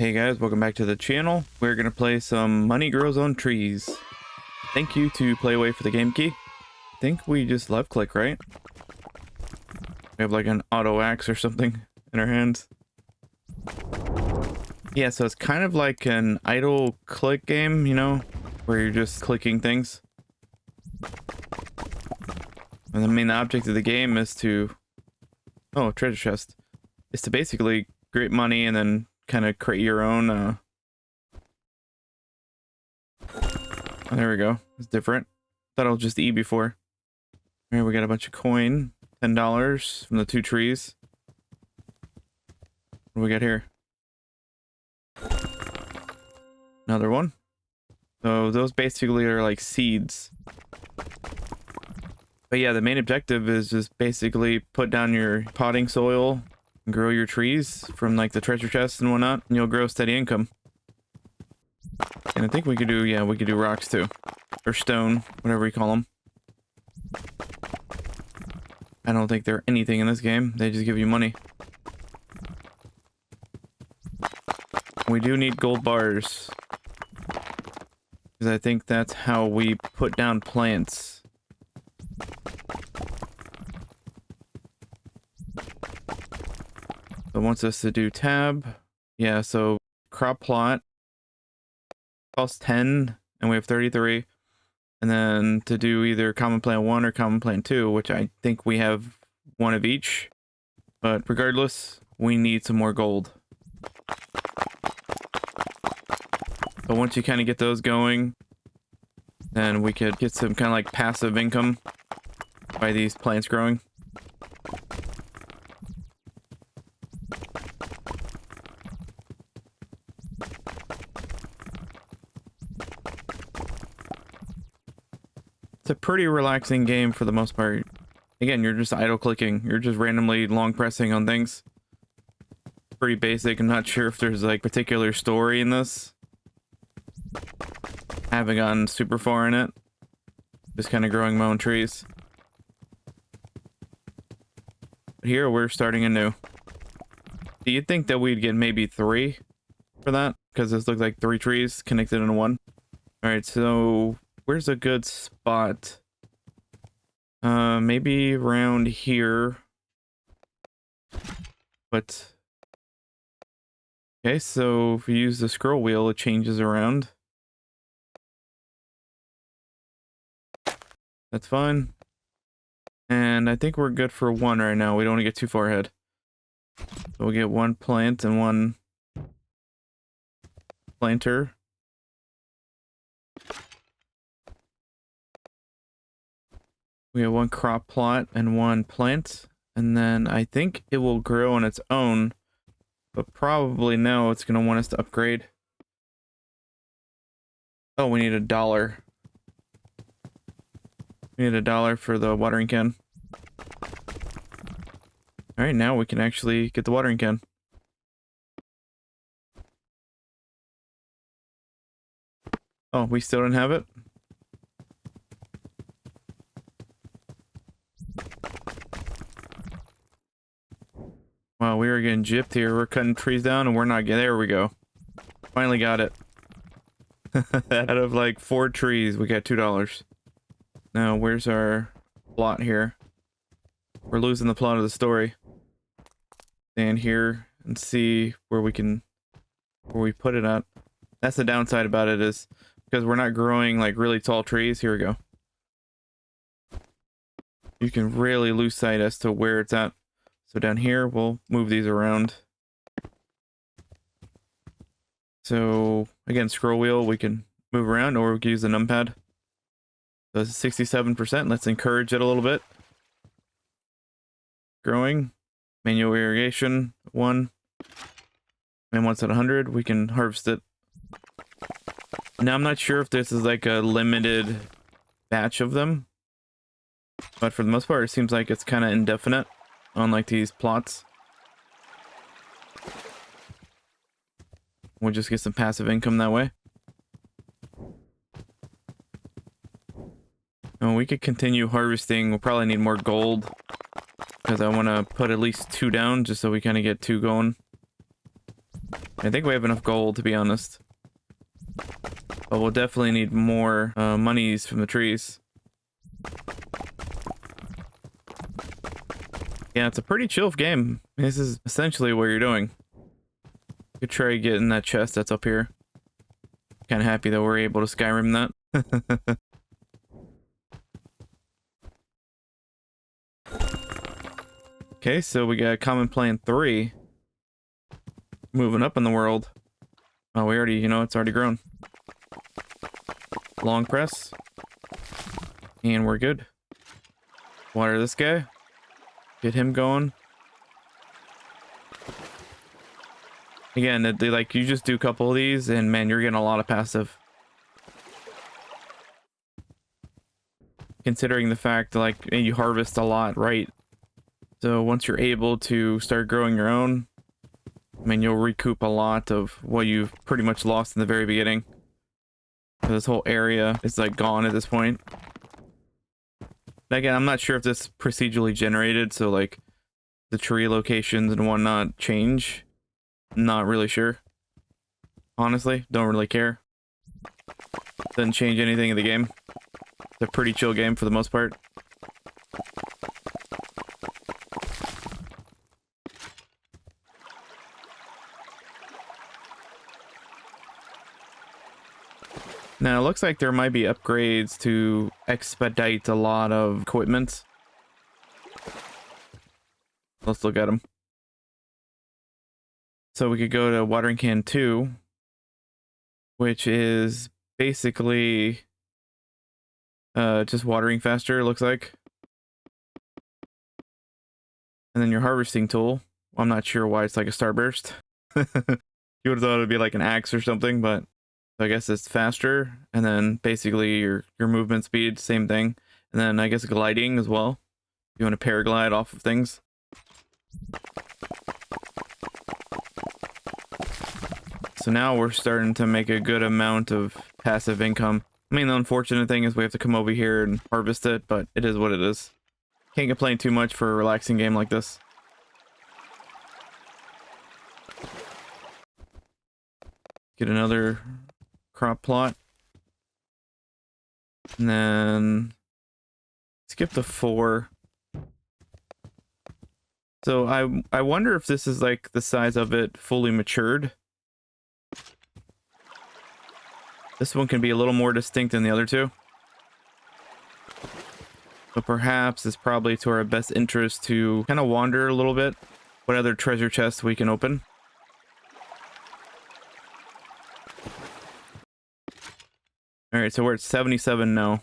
Hey guys, welcome back to the channel. We're gonna play some Money Grows on Trees. Thank you to PlayWay for the game key. I think we just left click, right? We have like an auto axe or something in our hands. Yeah, so it's kind of like an idle click game, you know, where you're just clicking things. And the main object of the game is to, oh, treasure chest, is to basically create money and then kind of create your own oh, there we go. It's different. Thought it was just E before. Here we got a bunch of coin, $10 from the 2 trees. What do we got here? Another one. So those basically are like seeds. But yeah, the main objective is just basically put down your potting soil and grow your trees from like the treasure chests and whatnot, and you'll grow steady income. And I think we could do, yeah, we could do rocks too. Or stone, whatever you call them. I don't think they're anything in this game. They just give you money. We do need gold bars, because I think that's how we put down plants. So it wants us to do tab. Yeah, so crop plot costs 10 and we have 33. And then to do either common plant 1 or common plant 2, which I think we have one of each. But regardless, we need some more gold. But once you kind of get those going, then we could get some kind of like passive income by these plants growing. It's a pretty relaxing game for the most part. Again, you're just idle clicking. You're just randomly long pressing on things. Pretty basic. I'm not sure if there's like particular story in this. I haven't gotten super far in it. Just kind of growing my own trees. But here we're starting anew. Do you think that we'd get maybe 3 for that? Because this looks like 3 trees connected into one. Alright, so where's a good spot? Maybe around here. But okay, so if you use the scroll wheel, it changes around. That's fine. And I think we're good for 1 right now. We don't want to get too far ahead. So we'll get 1 plant and 1 planter. We have 1 crop plot and 1 plant. And then I think it will grow on its own. But probably no, it's going to want us to upgrade. Oh, we need $1. We need $1 for the watering can. Alright, now we can actually get the watering can. Oh, we still don't have it? Wow, we were getting gypped here. We're cutting trees down and we're not getting... There we go. Finally got it. Out of like 4 trees, we got $2. Now, where's our plot here? We're losing the plot of the story. Stand here and see where we can... where we put it at. That's the downside about it, is because we're not growing like really tall trees. Here we go. You can really lose sight as to where it's at. So down here, we'll move these around. So again, scroll wheel, we can move around, or we can use the numpad. So it's 67%. Let's encourage it a little bit. Growing. Manual irrigation, 1. And once at 100, we can harvest it. Now, I'm not sure if this is like a limited batch of them. But for the most part, it seems like it's kind of indefinite on like these plots. We'll just get some passive income that way. And we could continue harvesting. We'll probably need more gold, because I want to put at least 2 down just so we kind of get 2 going. I think we have enough gold, to be honest. But we'll definitely need more monies from the trees. Yeah, it's a pretty chill game. This is essentially what you're doing. You could try getting that chest that's up here. Kind of happy that we're able to Skyrim that. Okay, so we got Common Plan 3. Moving up in the world. Oh, we already, it's already grown. Long press. And we're good. Water this guy. Get him going. Again, you just do a couple of these and man, you're getting a lot of passive. Considering the fact you harvest a lot, right? So once you're able to start growing your own, I mean, you'll recoup a lot of what you've pretty much lost in the very beginning. So this whole area is gone at this point. Again, I'm not sure if this is procedurally generated, so the tree locations and whatnot change. Not really sure. Honestly, don't really care. Doesn't change anything in the game. It's a pretty chill game for the most part. Now, it looks like there might be upgrades to expedite a lot of equipment. Let's look at them. So we could go to Watering Can 2, which is basically just watering faster, it looks like. And then your harvesting tool. I'm not sure why it's like a starburst. You would have thought it would be like an axe or something, but I guess it's faster. And then basically your movement speed, same thing. And then I guess gliding as well. You want to paraglide off of things. So now we're starting to make a good amount of passive income. I mean, the unfortunate thing is we have to come over here and harvest it, but it is what it is. Can't complain too much for a relaxing game like this. Get another crop plot. And then skip the 4. So I wonder if this is like the size of it fully matured. This one can be a little more distinct than the other two. But perhaps it's probably to our best interest to kind of wander a little bit. What other treasure chests we can open. Alright, so we're at 77 now.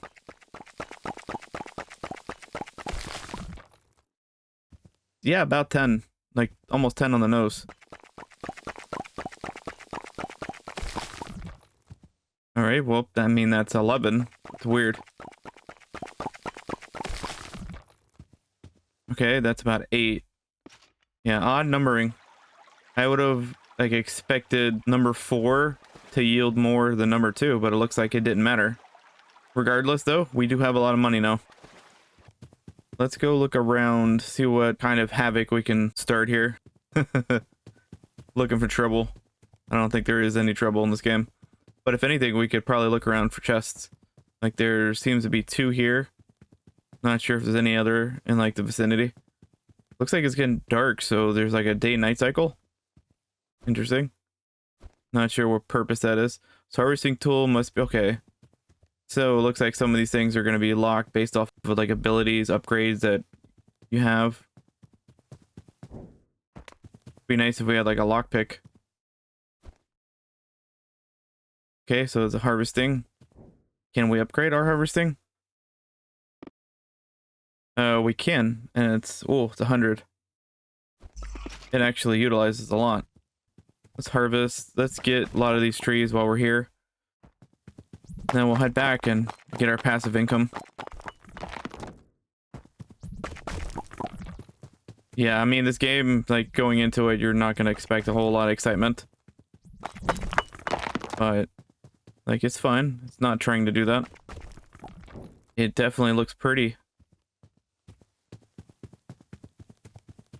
Yeah, about 10. Like, almost 10 on the nose. Alright, well, I mean, that's 11. It's weird. Okay, that's about 8. Yeah, odd numbering. I would have, like, expected number 4 to yield more than number 2, but it looks like it didn't matter. Regardless, though, we do have a lot of money now. Let's go look around, see what kind of havoc we can start here. Looking for trouble. I don't think there is any trouble in this game. But if anything, we could probably look around for chests. Like, there seems to be 2 here. Not sure if there's any other in, like, the vicinity. Looks like it's getting dark, so there's, like, a day-night cycle. Interesting. Not sure what purpose that is. So harvesting tool must be... Okay. So it looks like some of these things are going to be locked based off of, like, abilities, upgrades that you have. Be nice if we had, like, a lockpick. Okay, so it's a harvesting. Can we upgrade our harvesting? We can, and it's 100. It actually utilizes a lot. Let's harvest. Let's get a lot of these trees while we're here. Then we'll head back and get our passive income. Yeah, I mean, this game, like, going into it, you're not going to expect a whole lot of excitement. But, like, it's fine. It's not trying to do that. It definitely looks pretty.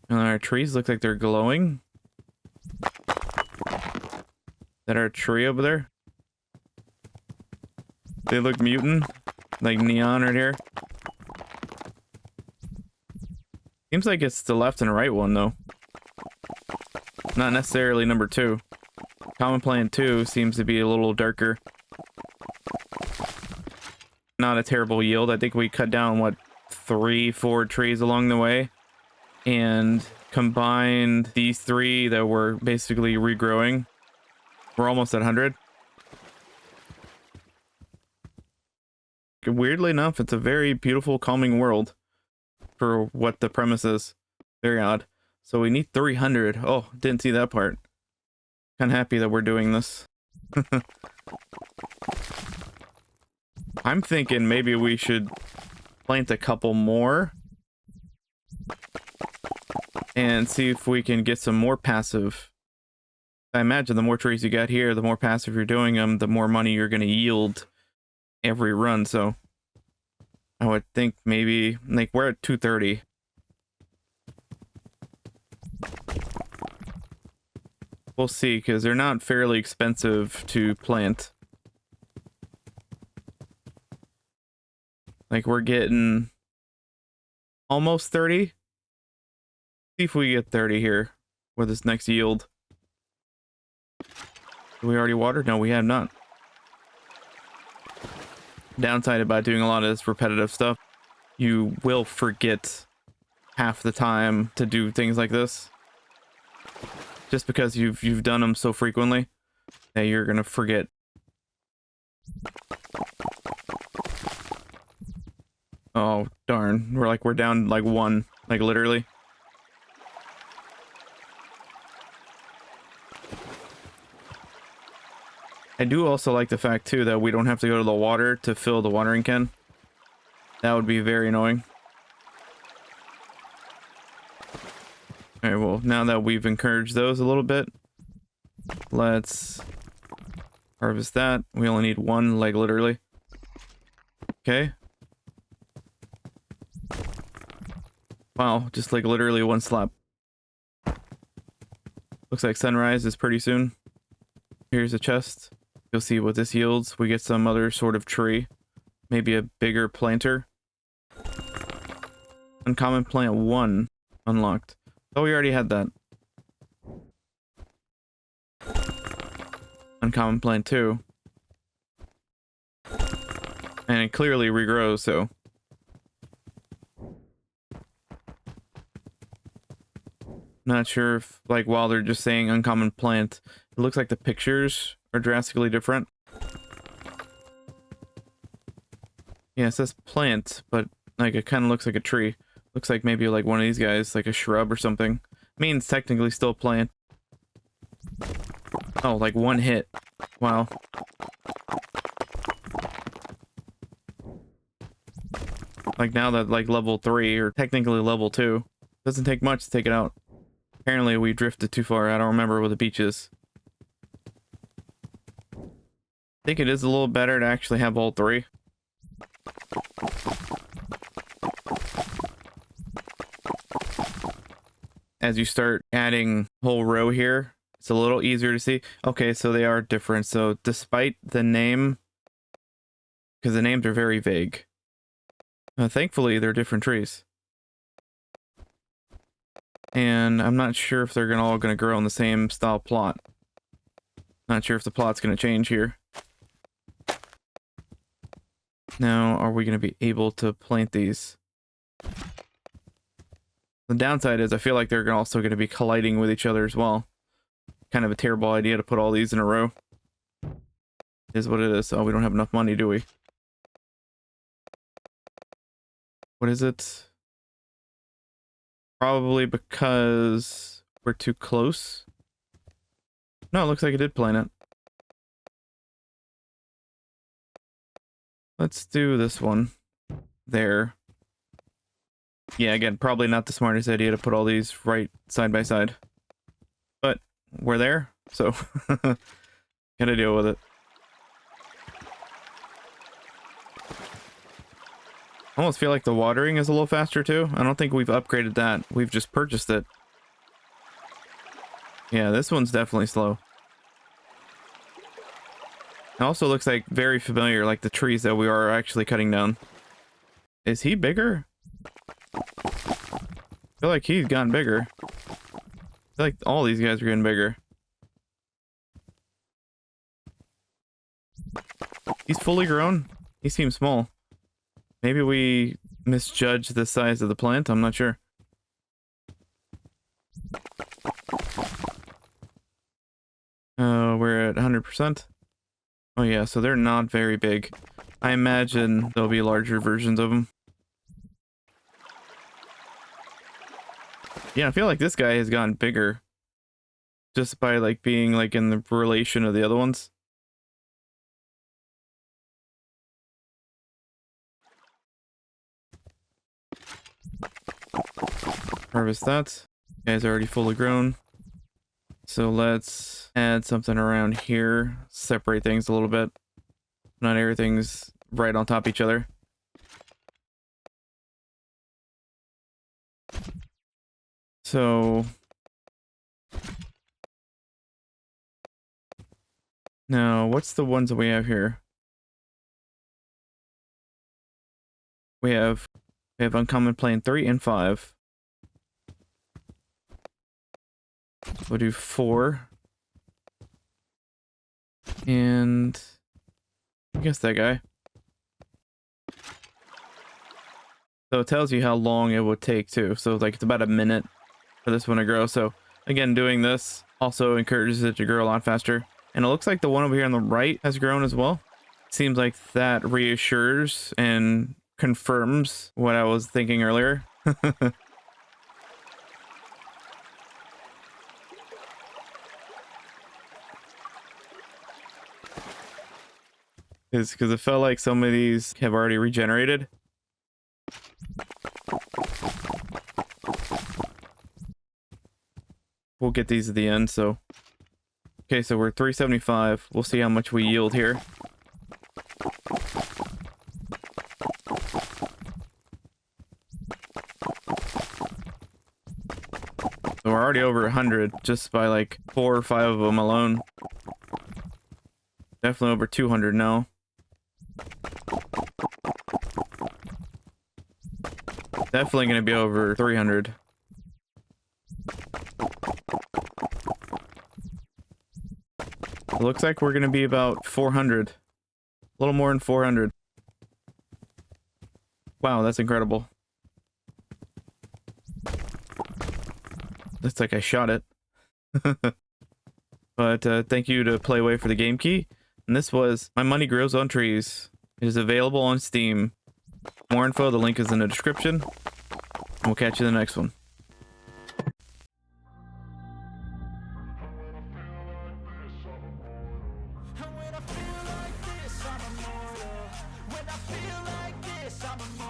And our trees look like they're glowing. that our tree over there? They look mutant, like neon right here. Seems like it's the left and right one though. Not necessarily number 2. Common plant 2 seems to be a little darker. Not a terrible yield. I think we cut down, what, 3-4 trees along the way. And combined these 3 that were basically regrowing. We're almost at 100. Weirdly enough, it's a very beautiful, calming world for what the premise is. Very odd. So we need 300. Oh, didn't see that part. Kind of happy that we're doing this. I'm thinking maybe we should plant a couple more and see if we can get some more passive. I imagine the more trees you got here, the more passive you're doing them, the more money you're going to yield every run. So I would think maybe, like, we're at 230. We'll see, because they're not fairly expensive to plant. Like, we're getting almost 30. See if we get 30 here with this next yield. Did we already water? No, we have not. Downside about doing a lot of this repetitive stuff, you will forget half the time to do things like this. Just because you've done them so frequently that you're gonna forget. Oh darn, we're down like 1, like literally. I do also like the fact too that we don't have to go to the water to fill the watering can. That would be very annoying. Alright, well, now that we've encouraged those a little bit, let's harvest that. We only need 1, like literally. Okay. Wow, just like literally 1 slab. Looks like sunrise is pretty soon. Here's a chest. You'll see what this yields. We get some other sort of tree. Maybe a bigger planter. Uncommon plant 1 unlocked. Oh, we already had that. Uncommon plant 2. And it clearly regrows, so. Not sure if, like, while they're just saying uncommon plant, it looks like the pictures are drastically different. Yeah, it says plant, but like it kind of looks like a tree. Looks like maybe like one of these guys, like a shrub or something. Means technically still plant. Oh, like 1 hit. Wow. Like now that like level 3 or technically level 2. Doesn't take much to take it out. Apparently we drifted too far. I don't remember where the beach is. I think it is a little better to actually have all 3. As you start adding whole row here, it's a little easier to see. Okay, so they are different. So despite the name, because the names are very vague, thankfully they're different trees. And I'm not sure if they're all gonna grow on the same style plot. Not sure if the plot's gonna change here. Now, are we gonna be able to plant these? The downside is I feel like they're also going to be colliding with each other as well. Kind of a terrible idea to put all these in a row. Is what it is. Oh, we don't have enough money, do we? What is it? Probably because we're too close. No, it looks like it did plant it. Let's do this one. There. Yeah, again, probably not the smartest idea to put all these right side by side. But we're there, so gotta deal with it. I almost feel like the watering is a little faster too. I don't think we've upgraded that. We've just purchased it. Yeah, this one's definitely slow. It also looks like very familiar, like the trees that we are actually cutting down. Is he bigger? I feel like he's gotten bigger. I feel like all these guys are getting bigger. He's fully grown. He seems small. Maybe we misjudged the size of the plant. I'm not sure. We're at 100%. Oh yeah, so they're not very big. I imagine there'll be larger versions of them. Yeah, I feel like this guy has gotten bigger. Just by like being like in the relation of the other ones. Harvest that. Guy's already fully grown. So let's add something around here. Separate things a little bit. Not everything's right on top of each other. So now what's the ones that we have here? We have uncommon plane 3 and 5. We'll do 4. And I guess that guy. So it tells you how long it would take too. So like it's about a minute for this one to grow. So again, doing this also encourages it to grow a lot faster. And it looks like the one over here on the right has grown as well. Seems like that reassures and confirms what I was thinking earlier. Is because it felt like some of these have already regenerated. We'll get these at the end, so. Okay, so we're 375. We'll see how much we yield here. So we're already over 100 just by like 4 or 5 of them alone. Definitely over 200 now. Definitely going to be over 300. It looks like we're going to be about 400. A little more than 400. Wow, that's incredible. Looks like I shot it. But thank you to PlayWay for the game key. And this was My Money Grows on Trees. It is available on Steam. More info, the link is in the description. We'll catch you in the next one. And when I feel like this, I'm immortal. When I feel like this, I'm immortal.